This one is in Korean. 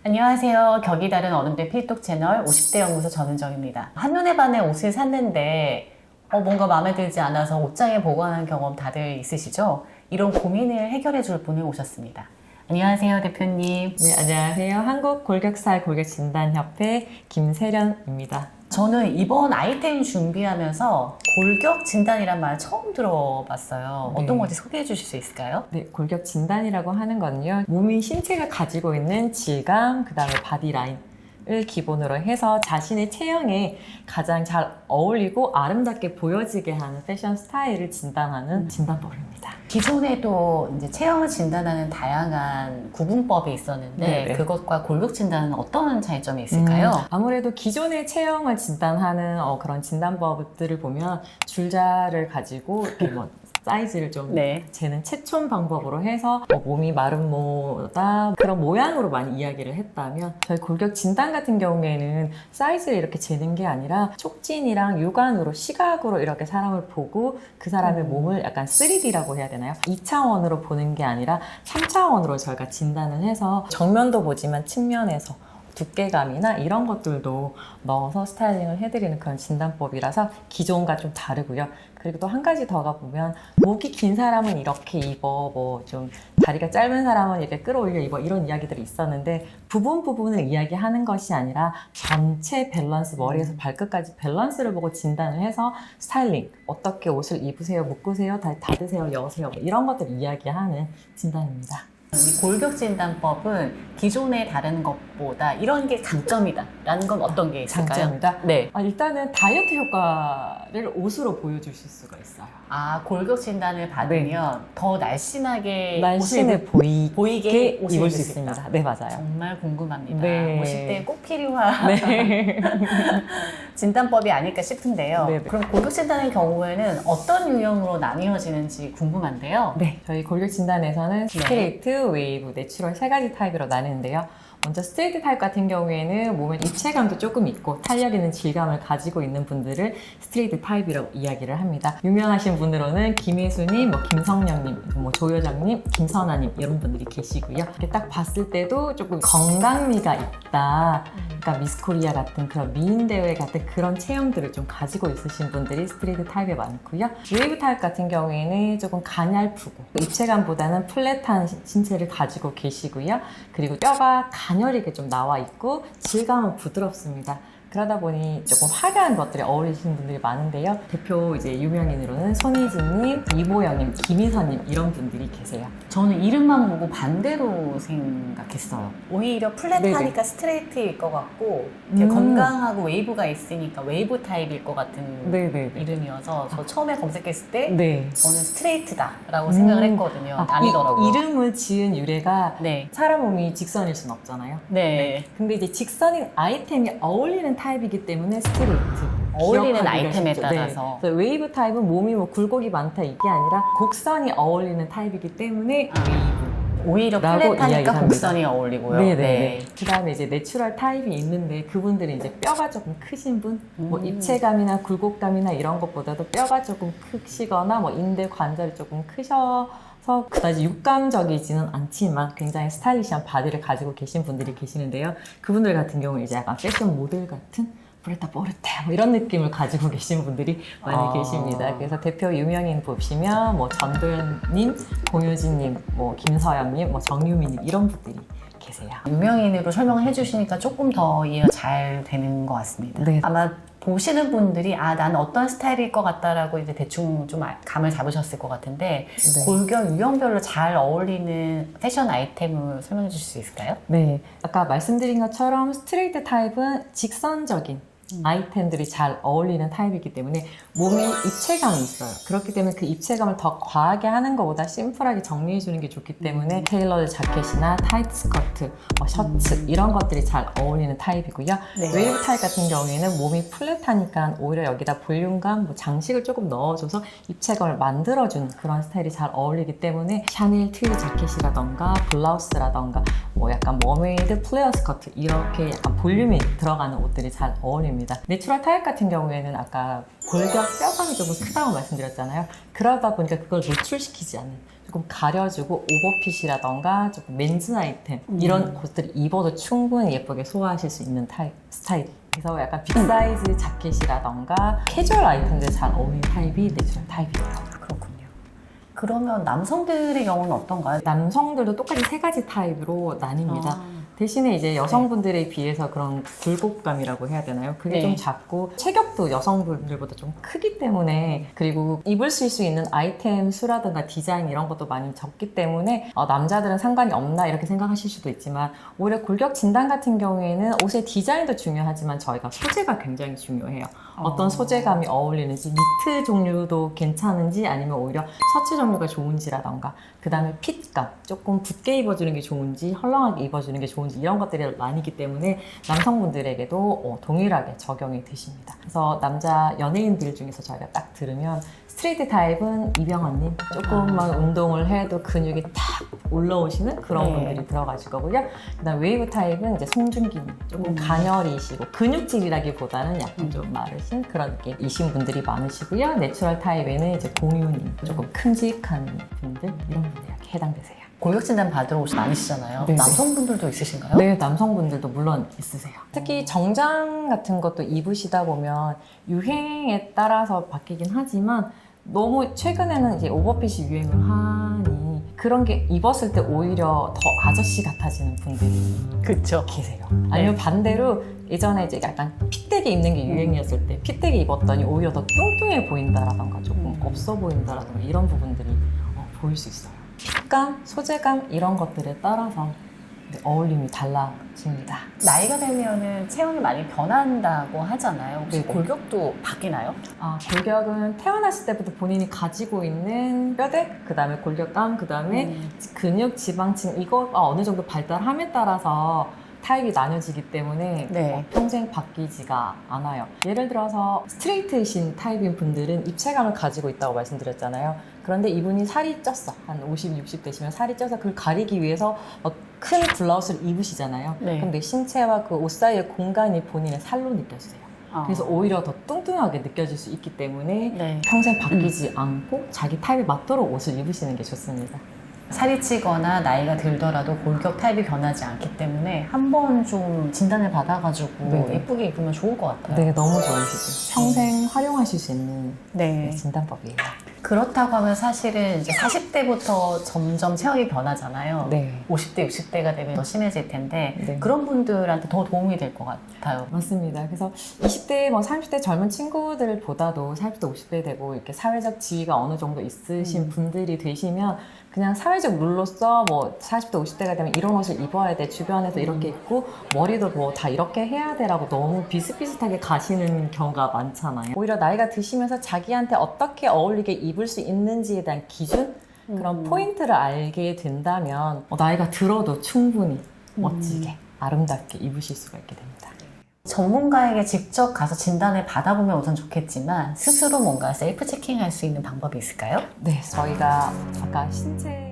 안녕하세요. 격이 다른 어른들 필독 채널 50대 연구소 전은정입니다. 한눈에 반해 옷을 샀는데 뭔가 마음에 들지 않아서 옷장에 보관한 경험 다들 있으시죠? 이런 고민을 해결해 줄 분을 오셨습니다. 안녕하세요, 대표님. 네, 안녕하세요. 한국골격살 골격진단협회 김세련입니다. 저는 이번 아이템 준비하면서 골격 진단이란 말 처음 들어봤어요. 네. 어떤 건지 소개해 주실 수 있을까요? 네, 골격 진단이라고 하는 건요. 몸이 신체가 가지고 있는 질감, 그 다음에 바디라인을 기본으로 해서 자신의 체형에 가장 잘 어울리고 아름답게 보여지게 하는 패션 스타일을 진단하는 진단법입니다. 기존에도 이제 체형을 진단하는 다양한 구분법이 있었는데 네네. 그것과 골격 진단은 어떤 차이점이 있을까요? 아무래도 기존의 체형을 진단하는 그런 진단법들을 보면 줄자를 가지고 이렇게 뭐 사이즈를 좀 네. 재는 채촌 방법으로 해서 몸이 마름모다 그런 모양으로 많이 이야기를 했다면 저희 골격 진단 같은 경우에는 사이즈를 이렇게 재는 게 아니라 촉진이랑 육안으로 시각으로 이렇게 사람을 보고 그 사람의 몸을 약간 3D라고 해야 되나요? 2차원으로 보는 게 아니라 3차원으로 저희가 진단을 해서 정면도 보지만 측면에서 두께감이나 이런 것들도 넣어서 스타일링을 해드리는 그런 진단법이라서 기존과 좀 다르고요. 그리고 또 한 가지 더가 보면 목이 긴 사람은 이렇게 입어, 뭐 좀 다리가 짧은 사람은 이렇게 끌어올려 입어 이런 이야기들이 있었는데 부분을 이야기하는 것이 아니라 전체 밸런스, 머리에서 발끝까지 밸런스를 보고 진단을 해서 스타일링, 어떻게 옷을 입으세요, 묶으세요, 닫으세요, 여세요 이런 것들을 이야기하는 진단입니다. 이 골격 진단법은 기존의 다른 것보다 이런 게 장점이다 라는 건 어떤 게 있을까요? 장점이다? 네. 일단은 다이어트 효과를 옷으로 보여주실 수가 있어요. 골격 진단을 받으면 더 날씬하게 날씬해 보이게 옷을 입을 입을 수 수 있다. 있습니다. 네, 맞아요. 정말 궁금합니다. 네. 50대에 꼭 필요한 네. 진단법이 아닐까 싶은데요. 네네. 그럼 골격 진단의 경우에는 어떤 유형으로 나뉘어지는지 궁금한데요. 네, 저희 골격 진단에서는 스트레이트, 웨이브, 내추럴 세 가지 타입으로 나누는데요. 먼저 스트레이트 타입 같은 경우에는 몸에 입체감도 조금 있고 탄력 있는 질감을 가지고 있는 분들을 스트레이트 타입이라고 이야기를 합니다. 유명하신 분으로는 김혜수님, 김성령님, 조효정님, 김선아님 이런 분들이 계시고요. 이렇게 딱 봤을 때도 조금 건강미가 있다. 그러니까 미스코리아 같은 그런 미인대회 같은 그런 체형들을 좀 가지고 있으신 분들이 스트레이트 타입에 많고요. 웨이브 타입 같은 경우에는 조금 가냘프고 입체감보다는 플랫한 신체를 가지고 계시고요. 그리고 뼈가 가녀리게 좀 나와 있고 질감은 부드럽습니다. 그러다 보니 조금 화려한 것들이 어울리시는 분들이 많은데요. 대표 이제 유명인으로는 손희진님, 이보영님, 김희선님 이런 분들이 계세요. 저는 이름만 보고 반대로 생각했어요. 오히려 플랫하니까 네네. 스트레이트일 것 같고 이렇게 건강하고 웨이브가 있으니까 웨이브 타입일 것 같은 네네네. 이름이어서 저 처음에 검색했을 때 네. 저는 스트레이트다라고 생각을 했거든요. 아니더라고요. 이름을 지은 유래가 네. 사람 몸이 직선일 순 없잖아요. 네. 근데 이제 직선인 아이템이 어울리는 타입이기 때문에 스트레이트. 어울리는 기억하기가 아이템에 쉽죠. 따라서. 그래서 웨이브 타입은 몸이 굴곡이 많다 이게 아니라 곡선이 어울리는 타입이기 때문에 웨이브. 오히려 라고 플랫하니까 이야기합니다. 곡선이 어울리고요. 네네. 그 다음에 이제 내추럴 타입이 있는데 그분들은 이제 뼈가 조금 크신 분, 뭐 입체감이나 굴곡감이나 이런 것보다도 뼈가 조금 크시거나 뭐 인대 관절이 조금 크셔서 그다지 육감적이지는 않지만 굉장히 스타일리시한 바디를 가지고 계신 분들이 계시는데요. 그분들 같은 경우는 이제 약간 패션 모델 같은 브레타 포르테 뭐 이런 느낌을 가지고 계신 분들이 많이 계십니다. 그래서 대표 유명인 보시면 뭐 전도연님, 공효진님, 뭐 김서영님, 뭐 정유미님 이런 분들이 계세요. 유명인으로 설명을 해주시니까 조금 더 이해가 잘 되는 것 같습니다. 네. 아마 보시는 분들이 나는 어떤 스타일일 것 같다라고 이제 대충 좀 감을 잡으셨을 것 같은데 네. 골격 유형별로 잘 어울리는 패션 아이템을 설명해 주실 수 있을까요? 네, 아까 말씀드린 것처럼 스트레이트 타입은 직선적인 아이템들이 잘 어울리는 타입이기 때문에 몸에 입체감이 있어요. 그렇기 때문에 그 입체감을 더 과하게 하는 것보다 심플하게 정리해 주는 게 좋기 때문에 테일러드 자켓이나 타이트 스커트, 셔츠 이런 것들이 잘 어울리는 타입이고요. 네. 웨이브 타입 같은 경우에는 몸이 플랫하니까 오히려 여기다 볼륨감, 뭐 장식을 조금 넣어줘서 입체감을 만들어주는 그런 스타일이 잘 어울리기 때문에 샤넬 트윌 자켓이라던가 블라우스라던가 뭐 약간 머메이드, 플레어 스커트 이렇게 약간 볼륨이 들어가는 옷들이 잘 어울립니다. 내추럴 타입 같은 경우에는 아까 골격 뼈감이 조금 크다고 말씀드렸잖아요. 그러다 보니까 그걸 노출시키지 않는 조금 가려주고 오버핏이라던가 조금 맨즈 아이템 이런 것들을 입어도 충분히 예쁘게 소화하실 수 있는 스타일. 그래서 약간 빅사이즈 자켓이라던가 캐주얼 아이템들 잘 어울리는 타입이 내추럴 타입입니다. 그렇군요. 그러면 남성들의 경우는 어떤가요? 남성들도 똑같이 세 가지 타입으로 나뉩니다. 아. 대신에 이제 여성분들에 비해서 그런 굴곡감이라고 해야 되나요? 그게 네. 좀 작고 체격도 여성분들보다 좀 크기 때문에 그리고 입을 수 있는 아이템 수라든가 디자인 이런 것도 많이 적기 때문에 남자들은 상관이 없나 이렇게 생각하실 수도 있지만 오히려 골격 진단 같은 경우에는 옷의 디자인도 중요하지만 저희가 소재가 굉장히 중요해요. 어떤 소재감이 어울리는지 니트 종류도 괜찮은지 아니면 오히려 셔츠 종류가 좋은지라던가 그 다음에 핏감 조금 붓게 입어주는 게 좋은지 헐렁하게 입어주는 게 좋은지 이런 것들이 나뉘기 때문에 남성분들에게도 동일하게 적용이 되십니다. 그래서 남자 연예인들 중에서 저희가 딱 들으면 스트레이트 타입은 이병헌님 조금만 운동을 해도 근육이 탁 올라오시는 그런 분들이 들어가실 거고요. 그다음 웨이브 타입은 이제 송중기님 조금 가녀리시고 근육질이라기보다는 약간 좀 마르신 그런 느낌이신 분들이 많으시고요. 내추럴 타입에는 이제 공유님 조금 큼직한 분들 이런 분들에게 해당되세요. 골격 진단 받으러 옷이 많으시잖아요. 네. 남성분들도 있으신가요? 네, 남성분들도 물론 있으세요. 특히 정장 같은 것도 입으시다 보면 유행에 따라서 바뀌긴 하지만 너무 최근에는 이제 오버핏이 유행을 하니 그런 게 입었을 때 오히려 더 아저씨 같아지는 분들이 그렇죠. 계세요. 아니면 반대로 예전에 이제 약간 핏되게 입는 게 유행이었을 때 핏되게 입었더니 오히려 더 뚱뚱해 보인다라던가 조금 없어 보인다라던가 이런 부분들이 보일 수 있어요. 핏감, 소재감 이런 것들에 따라서 어울림이 달라집니다. 나이가 들면은 체형이 많이 변한다고 하잖아요. 혹시 네네. 골격도 바뀌나요? 골격은 태어났을 때부터 본인이 가지고 있는 뼈대, 그 다음에 골격감, 그 다음에 근육, 지방층 이거가 어느 정도 발달함에 따라서 타입이 나뉘어지기 때문에 네. 평생 바뀌지가 않아요. 예를 들어서 스트레이트이신 타입인 분들은 입체감을 가지고 있다고 말씀드렸잖아요. 그런데 이분이 살이 쪘어. 한 50, 60 되시면 살이 쪄서 그걸 가리기 위해서 큰 블라우스를 입으시잖아요. 네. 그럼 내 신체와 그 옷 사이의 공간이 본인의 살로 느껴지세요. 그래서 오히려 더 뚱뚱하게 느껴질 수 있기 때문에 네. 평생 바뀌지 않고 자기 타입에 맞도록 옷을 입으시는 게 좋습니다. 살이 찌거나 나이가 들더라도 골격 타입이 변하지 않기 때문에 한번 좀 진단을 받아가지고 네네. 예쁘게 입으면 좋을 것 같아요. 네, 너무 좋으시죠. 평생 활용하실 수 있는 네. 진단법이에요. 그렇다고 하면 사실은 이제 40대부터 점점 체형이 변하잖아요. 네. 50대, 60대가 되면 더 심해질 텐데 네. 그런 분들한테 더 도움이 될 것 같아요. 맞습니다. 그래서 20대, 30대 젊은 친구들보다도 40대, 50대 되고 이렇게 사회적 지위가 어느 정도 있으신 분들이 되시면 그냥 사회적 룰로서 40대, 50대가 되면 이런 옷을 입어야 돼. 주변에서 이렇게 입고 머리도 다 이렇게 해야 돼라고 너무 비슷비슷하게 가시는 경우가 많잖아요. 오히려 나이가 드시면서 자기한테 어떻게 어울리게 입을 수 있는지에 대한 기준? 그런 포인트를 알게 된다면 나이가 들어도 충분히 멋지게 아름답게 입으실 수가 있게 됩니다. 전문가에게 직접 가서 진단을 받아보면 우선 좋겠지만 스스로 뭔가 셀프 체킹할 수 있는 방법이 있을까요? 네, 저희가 아까 신체